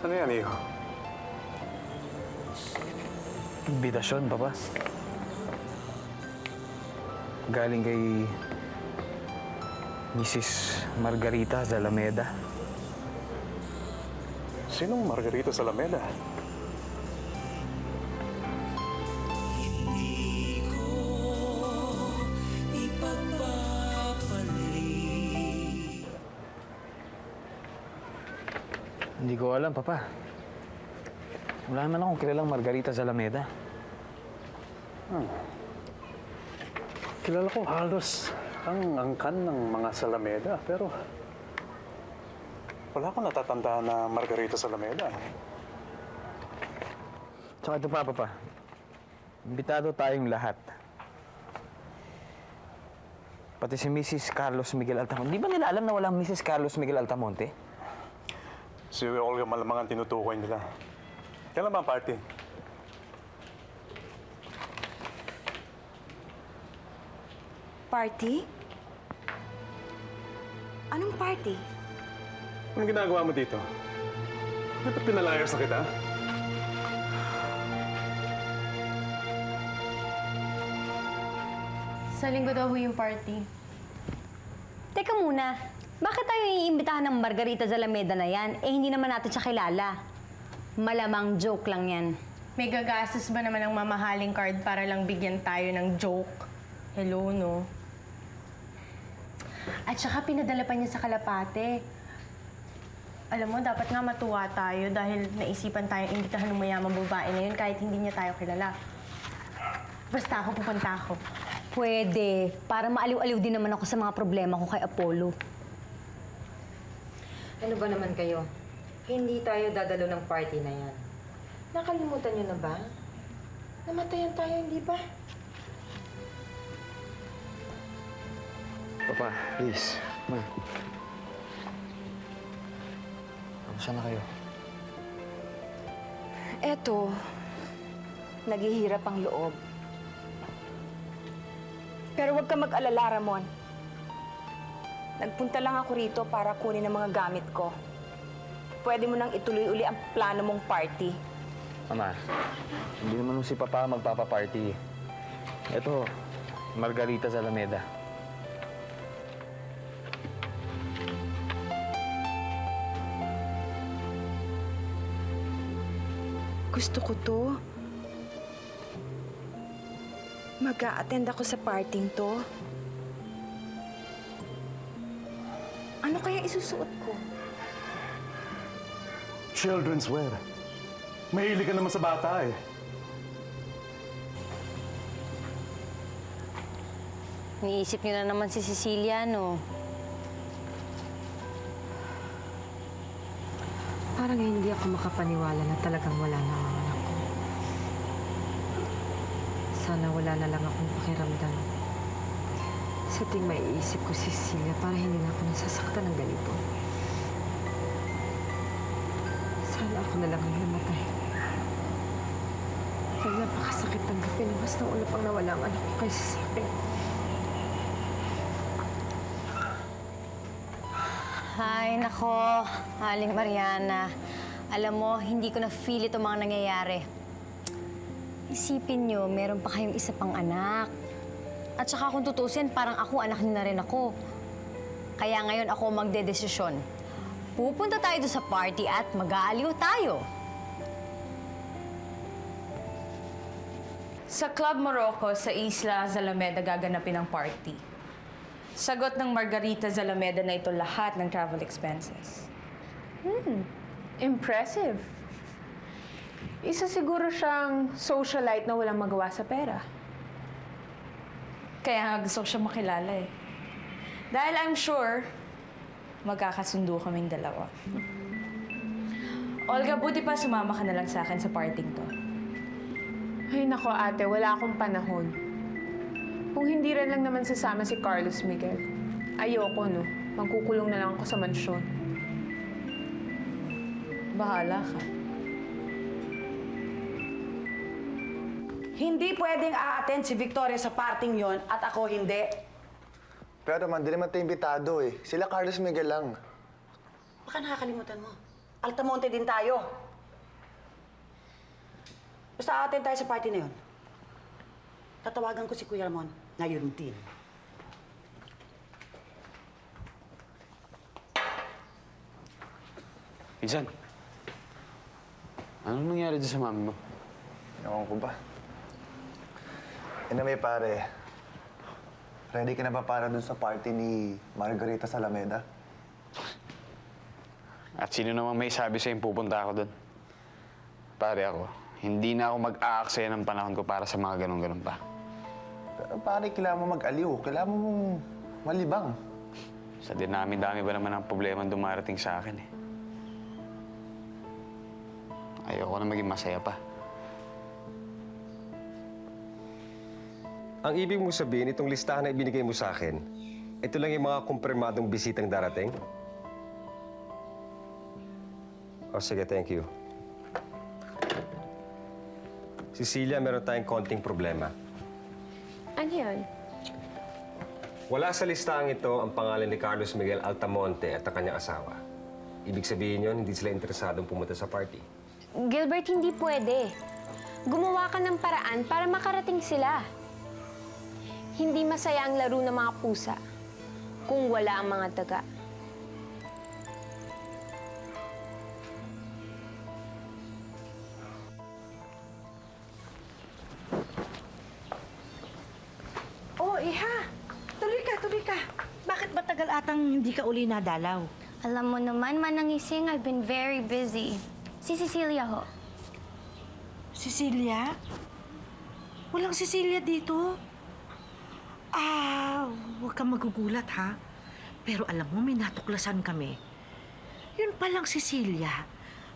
Ano yan, Iho? Imbitasyon, Papa. Galing kay Mrs. Margarita Zalameda. Sinong Margarita Zalameda? Hindi ko alam, Papa. Wala naman akong kilalang Margarita Zalameda. Kilala ko halos ang angkan ng mga Zalameda, pero wala akong natatandaan na Margarita Zalameda. Tsaka ito pa, Papa. Imbitado tayong lahat. Pati si Mrs. Carlos Miguel Altamonte. Di ba nila alam na walang Mrs. Carlos Miguel Altamonte? Si Olga malamang ang tinutukoy nila. Kailan ba ang party? Party? Anong party? Anong ginagawa mo dito? Dapat pinalayas na kita? Sa linggo daw yung party. Teka muna, bakit tayo iimbitahan ng Margarita Zalameda na yan? Eh, hindi naman natin siya kilala. Malamang joke lang yan. May gagastos ba naman ng mamahaling card para lang bigyan tayo ng joke? Hello, no? At saka pinadala pa niya sa Kalapate. Alam mo, dapat nga matuwa tayo dahil naisipan tayong imbitahan ng mayamang babae na yun kahit hindi niya tayo kilala. Basta ako, pupunta ako. Pwede. Para maaliw-aliw din naman ako sa mga problema ko kay Apollo. Ano ba naman kayo? Hindi tayo dadalo ng party na yan. Nakalimutan niyo na ba? Namatayan tayo, hindi ba? Papa, please. Ma. Kamusta na kayo? Eto, naghihirap ang loob. Pero huwag ka mag-alala, Ramon. Nagpunta lang ako rito para kunin ang mga gamit ko. Pwede mo nang ituloy uli ang plano mong party. Mama, hindi naman si Papa magpapaparty. Ito, Margarita Zalameda. Gusto ko to. Mag-a-attend ako sa parting to. Ano kaya isusuot ko? Children's wear. Mahilig ka naman sa bata eh. Niisip niyo na naman si Cecilia, no? Parang hindi ako makapaniwala na talagang wala na ang anak ko. Sana wala na lang akong pakiramdam. Sa ting maiisip ko si Cecilia para hindi na ako nasasaktan ng ganito. Sana ako na lang ang namatay. Dahil napakasakit tanggapin na mas naulap ang nawala ang anak ko kaysa sa akin. Ay, nako, Aling Mariana. Alam mo, hindi ko na-feel itong mga nangyayari. Isipin nyo, meron pa kayong isa pang anak. At saka kung tutusin, parang ako, anak niyo na rin ako. Kaya ngayon ako magdedesisyon. Pupunta tayo doon sa party at mag-aaliw tayo. Sa Club Morocco sa Isla Zalameda gaganapin ang party. Sagot ng Margarita Zalameda na ito lahat ng travel expenses. Impressive. Isa siguro siyang socialite na walang magawa sa pera. Kaya nga gusto ko siya makilala eh. Dahil I'm sure, magkakasundo kaming dalawa. Olga, buti pa sumama ka na lang sa akin sa parting to. Ay, nako ate, wala akong panahon. Kung hindi rin lang naman sasama si Carlos Miguel, ayoko, no? Magkukulong na lang ako sa mansyon. Bahala ka. Hindi pwedeng a-attend si Victoria sa parting yon at ako hindi. Pero man, di naman tayo imbitado eh. Sila Carlos Miguel lang. Baka nakakalimutan mo. Altamonte din tayo. Basta attend tayo sa party na yun. Tatawagan ko si Kuya Ramon ngayon din. Pinsan, anong nangyari dyan sa mami mo? Ewan ko ba? Anyway, pare. Ready ka na ba para dun sa party ni Margarita sa Alameda? At sino namang may sabi sa'yo pupunta ako doon? Pare ako, hindi na ako mag-aaksaya ng panahon ko para sa mga ganun-ganun pa. Pero pare, kailangan mo mag-aliw. Kailangan mo mong malibang. Sa dinami-dami ba naman ang problema dumarating sa akin eh. Ayoko na maging masaya pa. Ang ibig mo sabihin, itong listahan na ibinigay mo sa akin, ito lang yung mga kumpirmadong bisitang darating? O sige, thank you. Cecilia, meron tayong konting problema. Ano yun? Wala sa listahan ito ang pangalan ni Carlos Miguel Altamonte at ang kanyang asawa. Ibig sabihin yun, hindi sila interesadong pumunta sa party. Gilbert, hindi pwede. Gumawa ka ng paraan para makarating sila. Hindi masaya ang laro ng mga pusa kung wala ang mga daga. Oh, Iha! Tuloy ka! Bakit matagal atang hindi ka uli nadalaw? Alam mo naman, Manang Ising, I've been very busy. Si Cecilia ho. Cecilia? Walang Cecilia dito. Huwag kang magugulat, ha? Pero alam mo, may natuklasan kami. Yun palang Cecilia.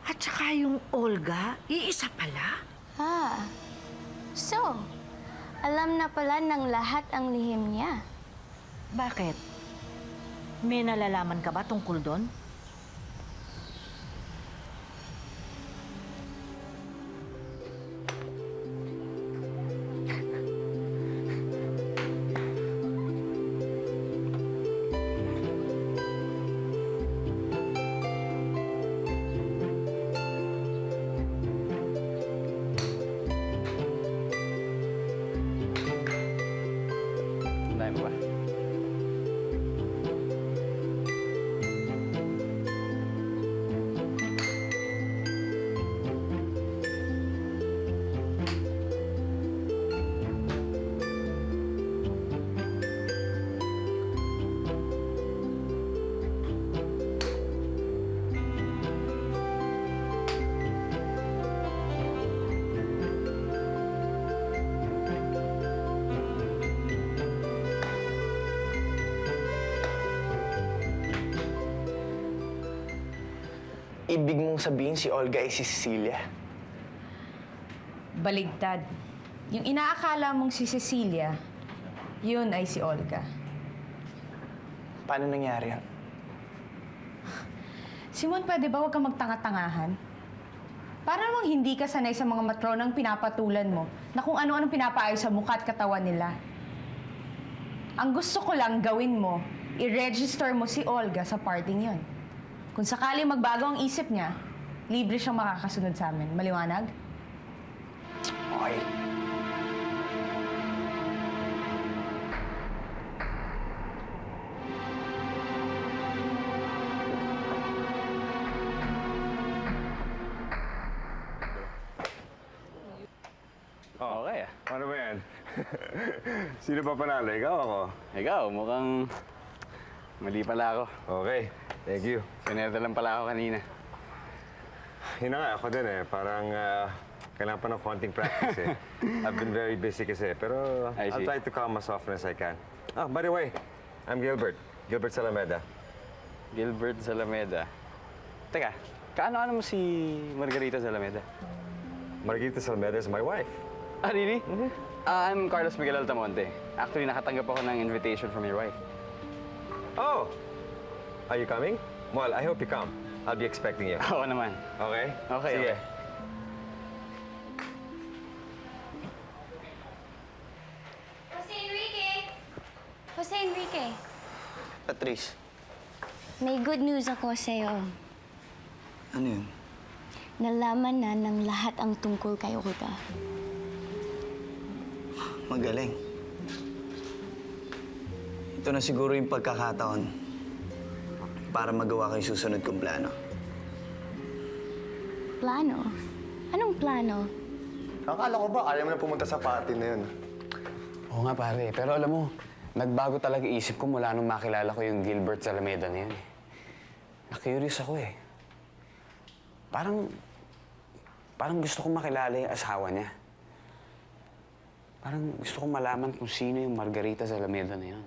At saka yung Olga, iisa pala. So, alam na pala ng lahat ang lihim niya. Bakit? May nalalaman ka ba tungkol doon? Tandaan mo ba? Ibig mong sabihin si Olga ay si Cecilia? Baligtad. Yung inaakala mong si Cecilia, yun ay si Olga. Paano nangyari yan? Simon, pwede ba huwag kang magtanga-tangahan? Para namang hindi ka sanay sa mga matronang pinapatulan mo na kung ano-anong pinapaayos sa mukha at katawan nila. Ang gusto ko lang gawin mo, i-register mo si Olga sa parting yon. Kung sakali magbago ang isip niya, libre siyang makakasunod sa amin. Maliwanag? Okay. Okay ah. Ano ba yan? Sino pa panalo? Ikaw ako? Ikaw, mukhang mali pala ako. Okay, thank you. Sinerta lang pala ako kanina. Yun na nga, ako din eh. Parang kailangan pa ng konting practice eh. I've been very busy kasi, pero I I'll see. try to calm as often as I can. Oh, by the way, I'm Gilbert. Gilbert Salameda. Gilbert Zalameda. Teka, kaano-ano mo si Margarita Zalameda? Margarita Salameda is my wife. Ah, really? I'm Carlos Miguel Altamonte. Actually, nakatanggap ako ng invitation from your wife. Oh! Are you coming? Well, I hope you come. I'll be expecting you. Oo naman. Okay? Okay, Sige. okay. Jose Enrique! Jose Enrique, Patrice, may good news ako sa'yo. Ano yun? Nalaman na ng lahat ang tungkol kay Olga. Magaling. Ito na siguro yung pagkakataon para magawa ko yung susunod kong plano. Plano? Anong plano? Akala ko ba kaya mo na pumunta sa party na yun? Oo nga pare, pero alam mo, nagbago talaga isip ko mula nung makilala ko yung Gilbert Alameda na yun eh. Na-curious ako eh. Parang gusto kong makilala yung asawa niya. Parang gusto kong malaman kung sino yung Margarita Alameda na yun.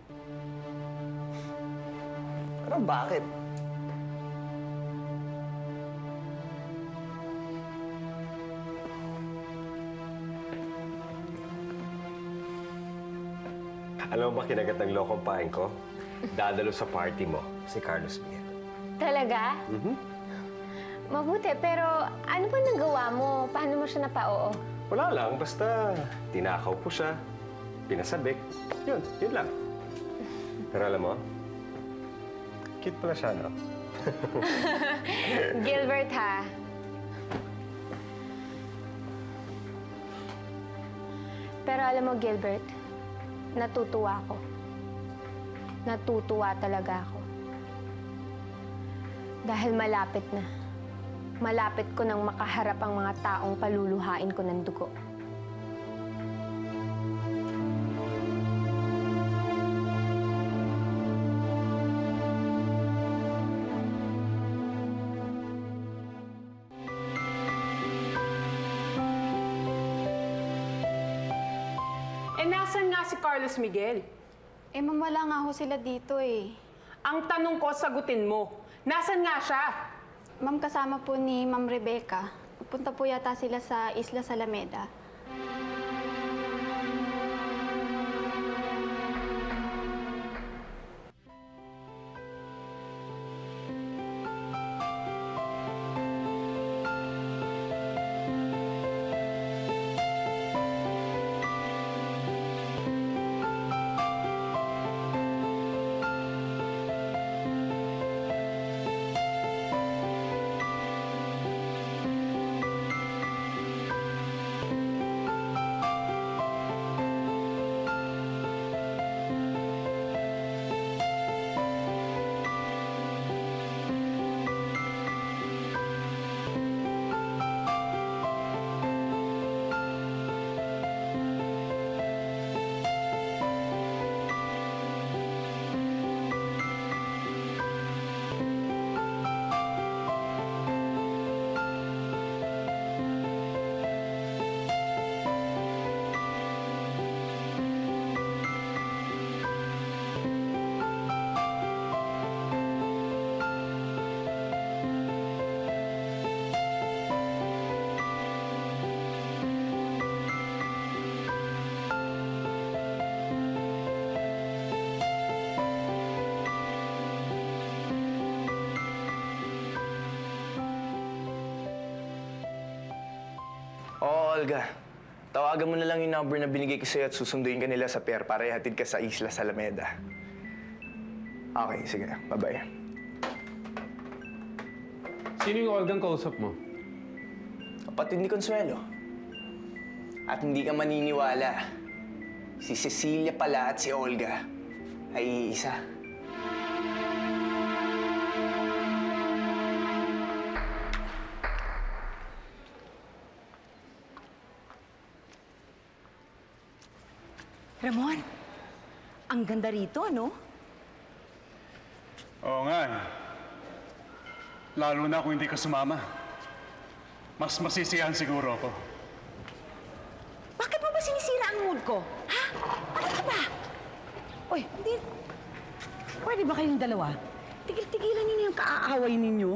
Pero bakit? Alam mo ba kinagat ng lokong pain ko? Dadalo sa party mo, si Carlos Miguel. Talaga? Mabuti, pero ano ba nagawa mo? Paano mo siya napao? Wala lang, basta tinakaw ko siya, pinasabik. Yun lang. Pero alam mo, cute pala siya, no? Gilbert, ha? Pero alam mo, Gilbert, natutuwa ako. Natutuwa talaga ako. Dahil malapit na. Malapit ko nang makaharap ang mga taong paluluhain ko ng dugo. Nasaan nga si Carlos Miguel? Ma'am, wala nga ho sila dito eh. Ang tanong ko, sagutin mo. Nasaan nga siya? Ma'am, kasama po ni Ma'am Rebecca. Pupunta po yata sila sa Isla Alameda. Olga, tawagan mo na lang yung number na binigay ko sa'yo at susunduin ka nila sa pier para ihatid ka sa Isla Alameda. Okay, sige. Bye-bye. Sino yung Olgang kausap mo? Kapatid ni Consuelo. At hindi ka maniniwala, si Cecilia pala at si Olga ay iisa. Ramon, ang ganda rito, ano? Oo nga eh. Lalo na kung hindi ka sumama. Mas masisiyahan siguro ako. Bakit mo ba sinisira ang mood ko? Ha? Ano ka ba? Uy, hindi... Pwede ba kayong dalawa? Tigil-tigilan niyo na yung kaaaway ninyo.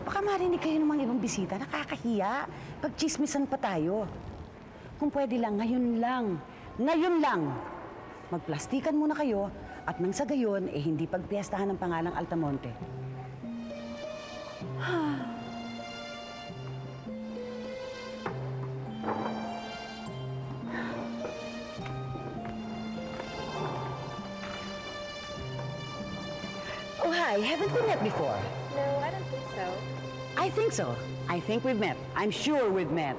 Baka marinig kayo ng mga ibang bisita. Nakakahiya. Pagchismisan pa tayo. Kung pwede lang, ngayon lang. Ngayon lang! Magplastikan muna kayo at nang sa gayon, hindi pagpiestahan ng pangalang Altamonte. Oh, hi. Haven't we met before? No, I don't think so. think so. I think we've met. I'm sure we've met.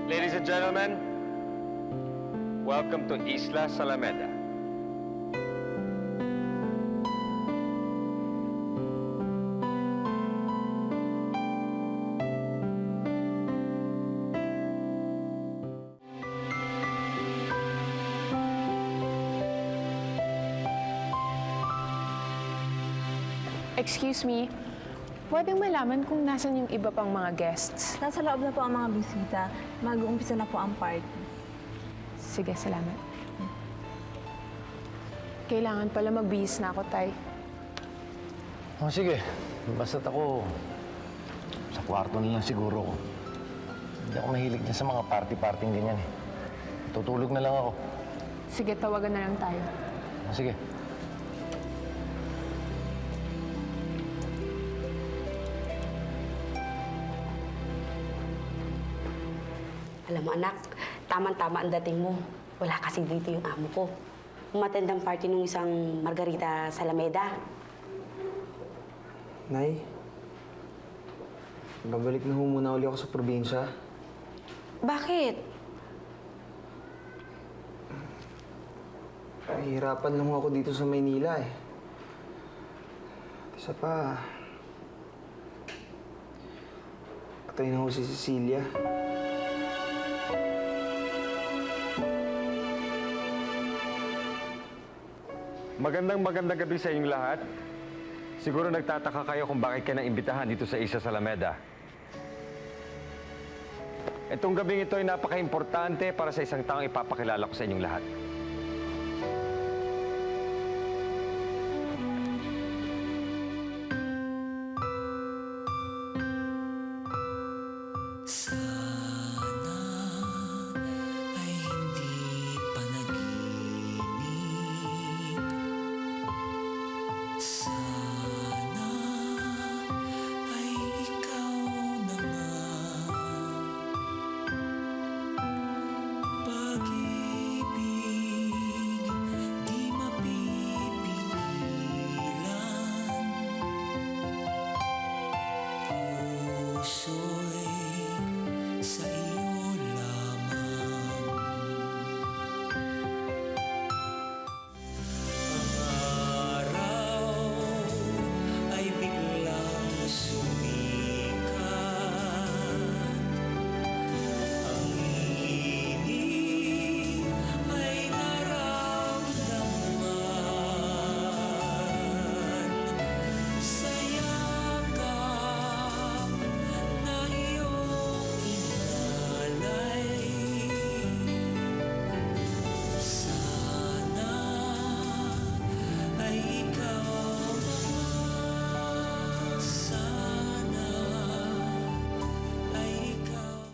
Ladies and gentlemen, welcome to Isla Salameda. Excuse me, pwedeng malaman kung nasan yung iba pang mga guests? Nasa loob na po ang mga bisita. Mag-uumpisa na po ang party. Sige, salamat. Kailangan pala magbihis na ako, Tay. Oh, sige. Basta't ako, sa kwarto na lang siguro ko. Hindi ako mahilig din sa mga party-parting ganyan eh. Tutulog na lang ako. Sige, tawagan na lang tayo. Oh, sige. Alam mo anak, tamang-tama ang dating mo. Wala kasi dito yung amo ko. Umatendang party nung isang Margarita Salameda. Nay, babalik na ho muna uli ako sa probinsya. Bakit? Nahihirapan lang ho ako dito sa Maynila eh. At isa pa, patay na ho si Cecilia. Magandang gabi sa inyong lahat. Siguro nagtataka kayo kung bakit ka naimbitahan dito sa Isla Salameda. Itong gabing ito ay napaka-importante para sa isang taong ipapakilala ko sa inyong lahat.